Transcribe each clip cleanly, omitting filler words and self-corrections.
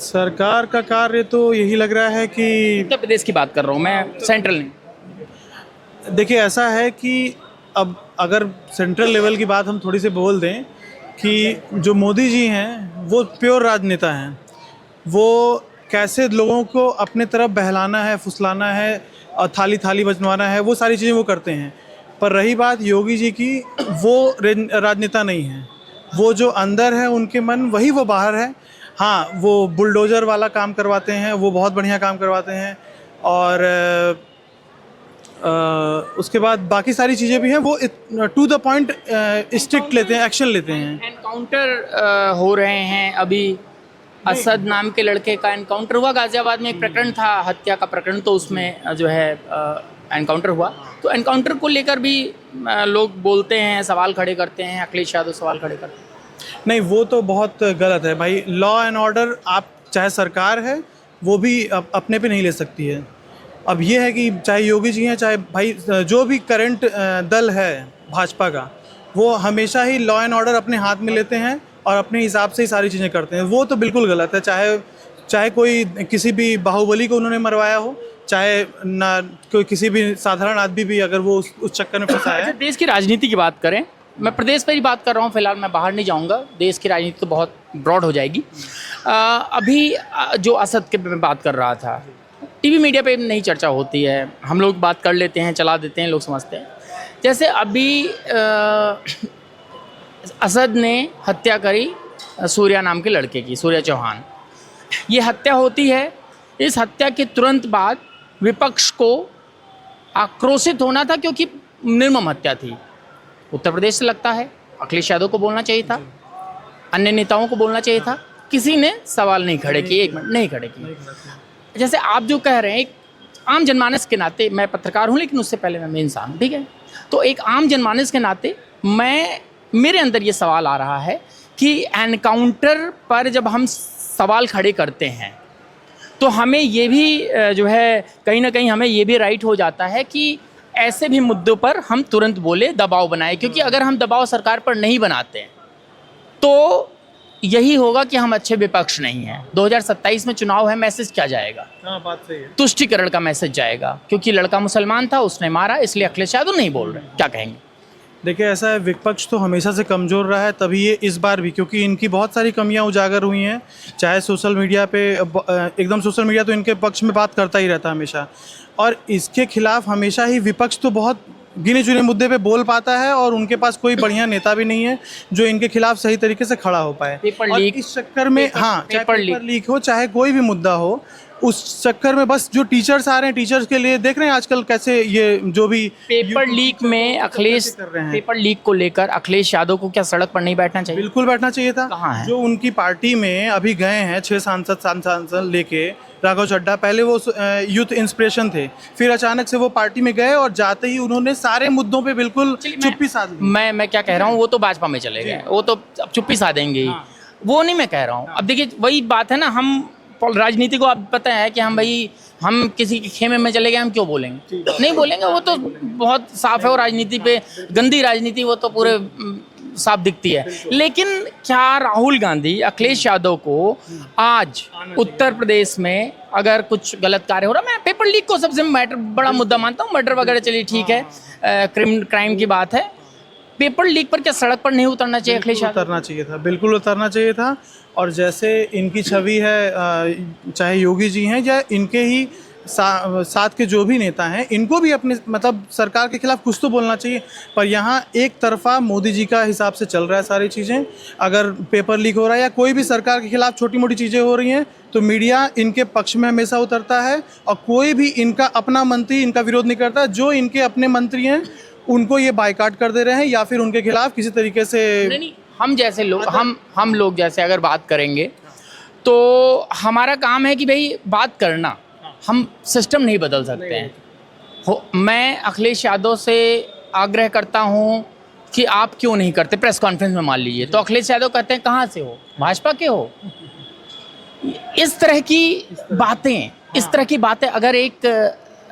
सरकार का कार्य तो यही लग रहा है कि उत्तर प्रदेश की बात कर रहा हूँ मैं, सेंट्रल नहीं। देखिए ऐसा है कि अब अगर सेंट्रल लेवल की बात हम थोड़ी सी बोल दें कि जो मोदी जी हैं वो प्योर राजनेता हैं। वो कैसे लोगों को अपने तरफ बहलाना है, फुसलाना है और थाली थाली बजवाना है, वो सारी चीज़ें वो करते हैं। पर रही बात योगी जी की, वो राजनेता नहीं है। वो जो अंदर है उनके मन, वही वो बाहर है। हाँ, वो बुलडोज़र वाला काम करवाते हैं, वो बहुत बढ़िया काम करवाते हैं। और उसके बाद बाकी सारी चीज़ें भी हैं, वो टू द पॉइंट स्ट्रिक्ट लेते हैं, एक्शन लेते हैं। एनकाउंटर हो रहे हैं अभी। असद नाम के लड़के का एनकाउंटर हुआ, गाजियाबाद में एक प्रकरण था, हत्या का प्रकरण, तो उसमें जो है एनकाउंटर हुआ। तो एनकाउंटर को लेकर भी लोग बोलते हैं, सवाल खड़े करते हैं, अखिलेश यादव सवाल खड़े करते हैं। नहीं, वो तो बहुत गलत है भाई। लॉ एंड ऑर्डर, आप चाहे सरकार है वो भी अपने पे नहीं ले सकती है। अब ये है कि चाहे योगी जी हैं, चाहे भाई जो भी करंट दल है भाजपा का, वो हमेशा ही लॉ एंड ऑर्डर अपने हाथ में लेते हैं और अपने हिसाब से ही सारी चीज़ें करते हैं। वो तो बिल्कुल गलत है। चाहे कोई किसी भी बाहुबली को उन्होंने मरवाया हो, चाहे ना कोई किसी भी साधारण आदमी भी अगर वो उस चक्कर में फंसा है। अच्छा, देश की राजनीति की बात करें, मैं प्रदेश पर ही बात कर रहा हूँ फिलहाल, मैं बाहर नहीं जाऊँगा। देश की राजनीति तो बहुत ब्रॉड हो जाएगी। अभी जो असद के मैं बात कर रहा था, टीवी मीडिया पे नहीं चर्चा होती है, हम लोग बात कर लेते हैं, चला देते हैं, लोग समझते हैं। जैसे अभी असद ने हत्या करी सूर्या नाम के लड़के की, सूर्या चौहान। ये हत्या होती है, इस हत्या के तुरंत बाद विपक्ष को आक्रोशित होना था क्योंकि निर्मम हत्या थी। उत्तर प्रदेश से लगता है अखिलेश यादव को बोलना चाहिए था, अन्य नेताओं को बोलना चाहिए था, किसी ने सवाल नहीं खड़े किए, एक मिनट नहीं खड़े किए। जैसे आप जो कह रहे हैं, एक आम जनमानस के नाते, मैं पत्रकार हूँ लेकिन उससे पहले मैं इंसान हूँ, ठीक है। तो एक आम जनमानस के नाते मेरे अंदर ये सवाल आ रहा है कि एनकाउंटर पर जब हम सवाल खड़े करते हैं तो हमें ये भी जो है कहीं ना कहीं हमें ये भी राइट हो जाता है कि ऐसे भी मुद्दों पर हम तुरंत बोले, दबाव बनाए, क्योंकि अगर हम दबाव सरकार पर नहीं बनाते हैं तो यही होगा कि हम अच्छे विपक्ष नहीं हैं। 2027 में चुनाव है, मैसेज क्या जाएगा? हाँ, बात सही है। तुष्टिकरण का मैसेज जाएगा, क्योंकि लड़का मुसलमान था, उसने मारा, इसलिए अखिलेश यादव नहीं बोल रहे। क्या कहेंगे? देखिए ऐसा है, विपक्ष तो हमेशा से कमज़ोर रहा है, तभी ये इस बार भी, क्योंकि इनकी बहुत सारी कमियां उजागर हुई हैं। चाहे सोशल मीडिया पे, एकदम सोशल मीडिया तो इनके पक्ष में बात करता ही रहता है हमेशा, और इसके खिलाफ हमेशा ही विपक्ष तो बहुत गिने चुने मुद्दे पे बोल पाता है, और उनके पास कोई बढ़िया नेता भी नहीं है जो इनके खिलाफ सही तरीके से खड़ा हो पाए। पेपर और लीक, इस चक्कर में, हाँ, चाहे पेपर पेपर लीक हो, चाहे कोई भी मुद्दा हो, उस चक्कर में बस जो टीचर्स आ रहे हैं, टीचर्स के लिए देख रहे हैं आजकल कैसे ये जो भी पेपर लीक में अखिलेश, कर रहे हैं। पेपर लीक को लेकर अखिलेश यादव को क्या सड़क पर नहीं बैठना चाहिए? बिल्कुल बैठना चाहिए था। कहाँ है? जो उनकी पार्टी में अभी गए हैं 6 सांसद लेके, राघव चड्ढा, पहले वो यूथ इंस्पिरेशन थे, फिर अचानक से वो पार्टी में गए और जाते ही उन्होंने सारे मुद्दों पे बिल्कुल चुप्पी साध ली। मैं क्या कह रहा हूँ, वो तो भाजपा में चले गए, वो तो अब चुप्पी साधेंगे ही। वो नहीं मैं कह रहा हूँ। अब देखिए वही बात है ना, हम राजनीति को आप पता है कि हम किसी के खेमे में चले गए, हम क्यों बोलेंगे? नहीं बोलेंगे, वो तो बहुत साफ है। और राजनीति पे गंदी राजनीति वो तो पूरे साफ दिखती है। लेकिन क्या राहुल गांधी अखिलेश यादव को आज उत्तर प्रदेश में अगर कुछ गलत कार्य हो रहा, मैं पेपर लीक को सबसे बड़ा मुद्दा मानता हूँ, मर्डर वगैरह चलिए ठीक है, क्राइम की बात है, पेपर लीक पर क्या सड़क पर नहीं उतरना चाहिए अखिलेश यादव? उतरना चाहिए था, बिल्कुल उतरना चाहिए था। और जैसे इनकी छवि है, चाहे योगी जी हैं या इनके ही साथ के जो भी नेता हैं, इनको भी अपने मतलब सरकार के खिलाफ कुछ तो बोलना चाहिए। पर यहाँ एक तरफा मोदी जी का हिसाब से चल रहा है सारी चीज़ें। अगर पेपर लीक हो रहा है या कोई भी सरकार के खिलाफ छोटी मोटी चीज़ें हो रही हैं तो मीडिया इनके पक्ष में हमेशा उतरता है, और कोई भी इनका अपना मंत्री इनका विरोध नहीं करता। जो इनके अपने मंत्री हैं उनको ये बायकॉट कर दे रहे हैं या फिर उनके खिलाफ किसी तरीके से। नहीं, हम जैसे लोग, हम लोग जैसे अगर बात करेंगे तो हमारा काम है कि भाई बात करना, हम सिस्टम नहीं बदल सकते हैं। मैं अखिलेश यादव से आग्रह करता हूं कि आप क्यों नहीं करते प्रेस कॉन्फ्रेंस में, मान लीजिए, तो अखिलेश यादव कहते हैं कहाँ से हो, भाजपा के हो। इस तरह की बातें अगर एक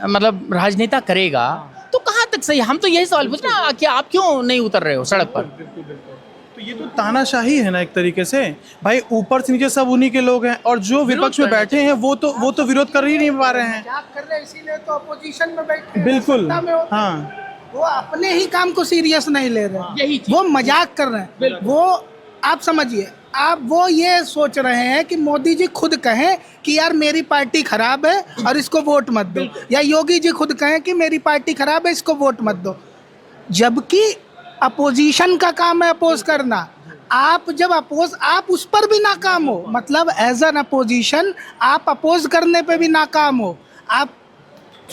मतलब राजनेता करेगा तो कहाँ तक सही? हम तो यही सवाल पूछ रहे हैं कि आप क्यों नहीं उतर रहे हो सड़क पर? ये तो तानाशाही है ना एक तरीके से। भाई ऊपर से नीचे सब उन्हीं के लोग हैं, और जो विपक्ष में बैठे हैं वो तो विरोध कर ही नहीं पा रहे हैं। मजाक कर रहे हैं, इसीलिए तो अपोजिशन में बैठे हैं, बिल्कुल, सत्ता में होते हैं। हाँ वो अपने ही काम को सीरियस नहीं ले रहे यही हैं, चीज़। वो मजाक कर रहे हैं। वो आप समझिए, आप वो ये सोच रहे हैं कि मोदी जी खुद कहें कि यार मेरी पार्टी खराब है और इसको वोट मत दो, या योगी जी खुद कहें कि मेरी पार्टी खराब है इसको वोट मत दो, जबकि अपोजिशन का काम है अपोज करना। आप जब अपोज, आप उस पर भी नाकाम हो, मतलब एज एन अपोजिशन आप अपोज करने पे भी नाकाम हो, आप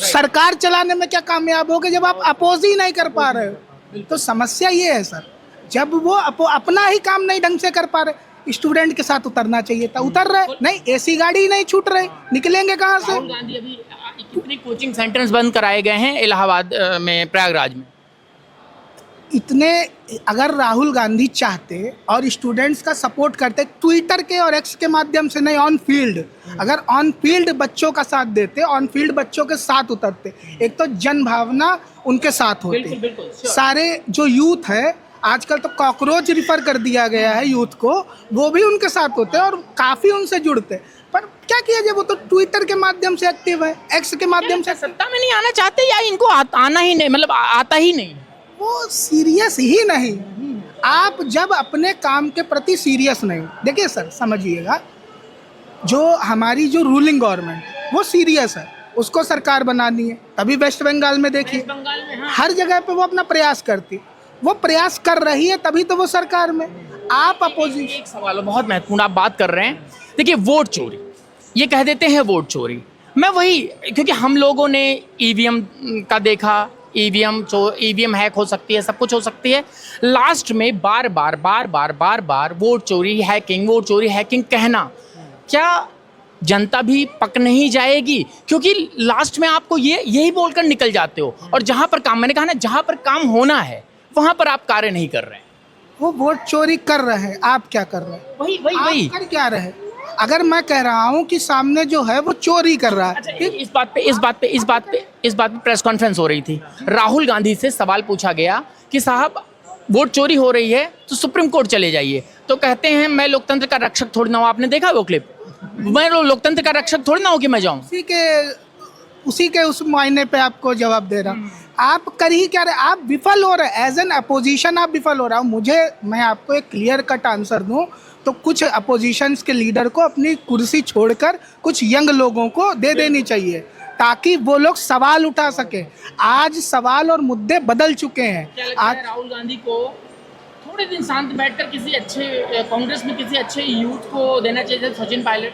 सरकार चलाने में क्या कामयाब होगे जब आप अपोज ही नहीं कर पा रहे हो। तो समस्या ये है सर, जब वो अपना ही काम नहीं ढंग से कर पा रहे, स्टूडेंट के साथ उतरना चाहिए था, उतर रहे नहीं, एसी गाड़ी ही नहीं छूट रहे, निकलेंगे कहाँ से। राहुल गांधी अभी कितने कोचिंग सेंटर्स बंद कराए गए हैं इलाहाबाद में, प्रयागराज में। इतने, अगर राहुल गांधी चाहते और स्टूडेंट्स का सपोर्ट करते, ट्विटर के और एक्स के माध्यम से नहीं, ऑन फील्ड, अगर ऑन फील्ड बच्चों का साथ देते, ऑन फील्ड बच्चों के साथ उतरते, एक तो जन भावना उनके साथ होती। बिल्कुल, सारे जो यूथ है, आजकल तो कॉकरोच रिफर कर दिया गया है यूथ को, वो भी उनके साथ होते हैं और काफ़ी उनसे जुड़ते। पर क्या किया जाए, वो तो ट्विटर के माध्यम से एक्टिव है, एक्स के माध्यम से। सत्ता में नहीं आना चाहते या इनको आना ही नहीं, मतलब आता ही नहीं। वो सीरियस ही नहीं। आप जब अपने काम के प्रति सीरियस नहीं, देखिए सर समझिएगा, जो हमारी जो रूलिंग गवर्नमेंट वो सीरियस है, उसको सरकार बनानी है। अभी वेस्ट बंगाल में देखिए, बंगाल में हाँ। हर जगह पे वो अपना प्रयास करती, वो प्रयास कर रही है, तभी तो वो सरकार में। आप अपोजिशन, एक सवाल है बहुत महत्वपूर्ण, आप बात कर रहे हैं, देखिए वोट चोरी, ये कह देते हैं वोट चोरी। मैं वही, क्योंकि हम लोगों ने ईवीएम का देखा, ईवीएम हैक हो सकती है, सब कुछ हो सकती है, लास्ट में बार बार वोट चोरी हैकिंग कहना, क्या जनता भी पक नहीं जाएगी? क्योंकि लास्ट में आपको यही बोलकर निकल जाते हो, और जहां पर काम, मैंने कहा ना, जहां पर काम होना है वहां पर आप कार्य नहीं कर रहे हैं। वो वोट चोरी कर रहे हैं, आप क्या कर रहे हैं? वही आप कर क्या रहे? अगर मैं कह रहा हूँ कि सामने जो है वो चोरी कर रहा है, अच्छा, इस बात पे प्रेस कॉन्फ्रेंस हो रही थी, राहुल गांधी से सवाल पूछा गया कि साहब वोट चोरी हो रही है तो सुप्रीम कोर्ट चले जाइए, तो कहते हैं मैं लोकतंत्र का रक्षक थोड़ी ना हूँ। आपने देखा वो क्लिप? मैं लोकतंत्र का रक्षक थोड़ी ना हूँ कि मैं जाऊँ। उसी के उस मायने पे आपको जवाब दे रहा हूँ। आप कर ही क्या रहे, आप विफल हो रहे, एज एन अपोजिशन आप विफल हो रहा हूँ। मैं आपको एक क्लियर कट आंसर दूँ तो कुछ अपोजिशंस के लीडर को अपनी कुर्सी छोड़कर कुछ यंग लोगों को दे देनी चाहिए, ताकि वो लोग सवाल उठा सके। आज सवाल और मुद्दे बदल चुके हैं। आज राहुल गांधी को थोड़े दिन शांत बैठकर किसी अच्छे कांग्रेस में किसी अच्छे यूथ को देना चाहिए, सचिन पायलट।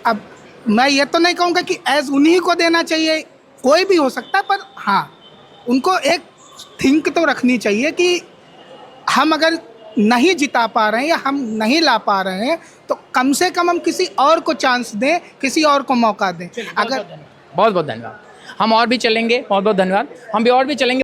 अब मैं ये तो नहीं कहूँगा कि एज उन्हीं को देना चाहिए, कोई भी हो सकता है, पर हाँ उनको एक थिंक तो रखनी चाहिए कि हम अगर नहीं जिता पा रहे हैं या हम नहीं ला पा रहे हैं तो कम से कम हम किसी और को चांस दें, किसी और को मौका दें। अगर बहुत बहुत धन्यवाद, हम और भी चलेंगे, बहुत बहुत धन्यवाद, हम भी और भी चलेंगे।